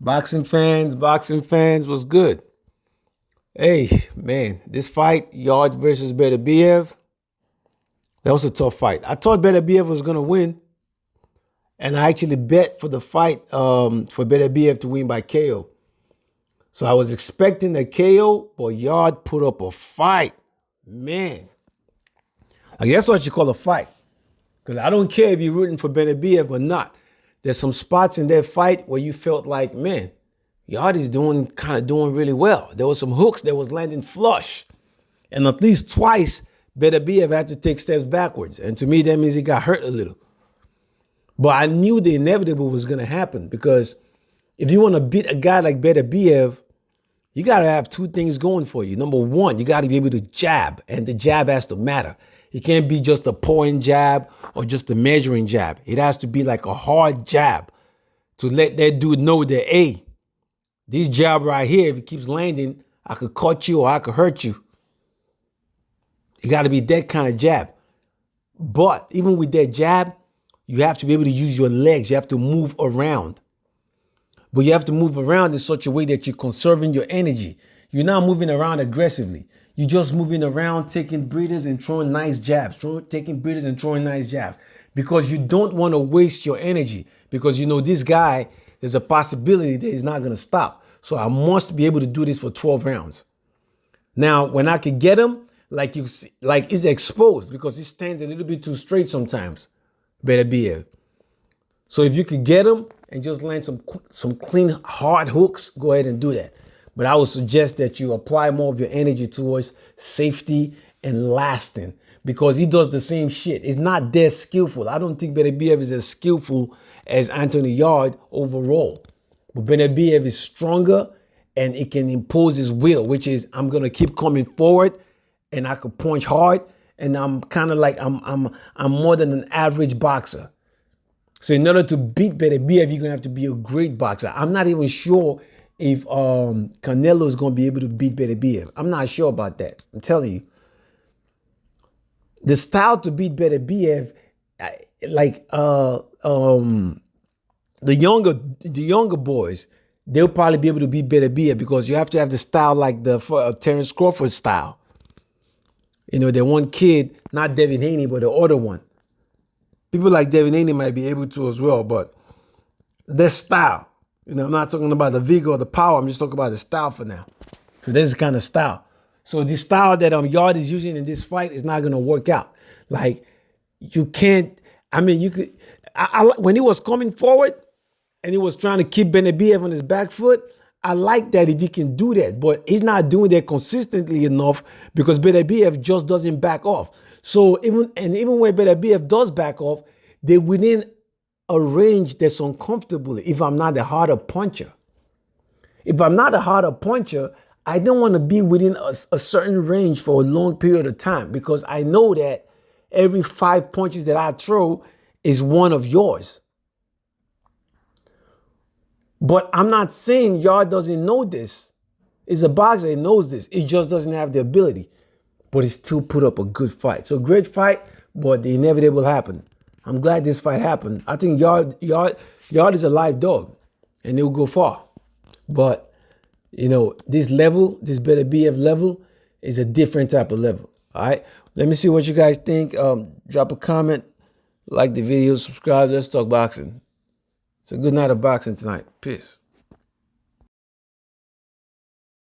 Boxing fans, was good. Hey, man, this fight, Yarde versus Beterbiev, that was a tough fight. I thought Beterbiev was gonna win, and I actually bet for the fight for Beterbiev to win by KO. So I was expecting a KO, but Yarde put up a fight. Man, like that's what you call a fight. Because I don't care if you're rooting for Beterbiev or not. There's some spots in that fight where you felt like, man, Yarde is doing really well. There was some hooks that was landing flush. And at least twice, Beterbiev had to take steps backwards. And to me, that means he got hurt a little. But I knew the inevitable was going to happen, because if you want to beat a guy like Beterbiev, you got to have two things going for you. Number one, you got to be able to jab, and the jab has to matter. It can't be just a pouring jab or just a measuring jab. It has to be like a hard jab to let that dude know that, hey, this jab right here, if it keeps landing, I could cut you or I could hurt you. It got to be that kind of jab. But even with that jab, you have to be able to use your legs. You have to move around. But you have to move around in such a way that you're conserving your energy. You're not moving around aggressively. You're just moving around, taking breathers and throwing nice jabs. Taking breathers and throwing nice jabs. Because you don't want to waste your energy. Because you know this guy, there's a possibility that he's not going to stop. So I must be able to do this for 12 rounds. Now, when I can get him, like you see, like he's exposed because he stands a little bit too straight sometimes. Beterbiev. So if you could get him and just land some clean, hard hooks, go ahead and do that. But I would suggest that you apply more of your energy towards safety and lasting, because he does the same shit. He's not that skillful. I don't think Beterbiev is as skillful as Anthony Yarde overall. But Beterbiev is stronger and it can impose his will, which is I'm going to keep coming forward and I could punch hard. And I'm kind of like, I'm more than an average boxer. So in order to beat Beterbiev, you're going to have to be a great boxer. I'm not even sure if Canelo is going to be able to beat Beterbiev. I'm not sure about that. I'm telling you. The style to beat Beterbiev, the younger boys, they'll probably be able to beat Beterbiev, because you have to have the style like the Terence Crawford style. You know, the one kid, not Devin Haney, but the other one. People like Devin Haney might be able to as well, but their style. You know, I'm not talking about the vigor or the power. I'm just talking about the style for now. So this is kind of style. So the style that Yarde is using in this fight is not going to work out. Like, you can't, I mean, you could, when he was coming forward and he was trying to keep Beterbiev on his back foot, I like that if he can do that, but he's not doing that consistently enough, because Beterbiev just doesn't back off. So even when Beterbiev does back off, they're within a range that's uncomfortable if I'm not a harder puncher. If I'm not a harder puncher, I don't want to be within a certain range for a long period of time, because I know that every 5 punches that I throw is one of yours. But I'm not saying Yarde doesn't know this. He's a boxer, he knows this. He just doesn't have the ability. But he still put up a good fight. So great fight, but the inevitable happened. I'm glad this fight happened. I think Yarde is a live dog, and he'll go far. But, you know, this level, this Beterbiev level, is a different type of level. All right? Let me see what you guys think. Drop a comment, like the video, subscribe. Let's talk boxing. It's a good night of boxing tonight. Peace.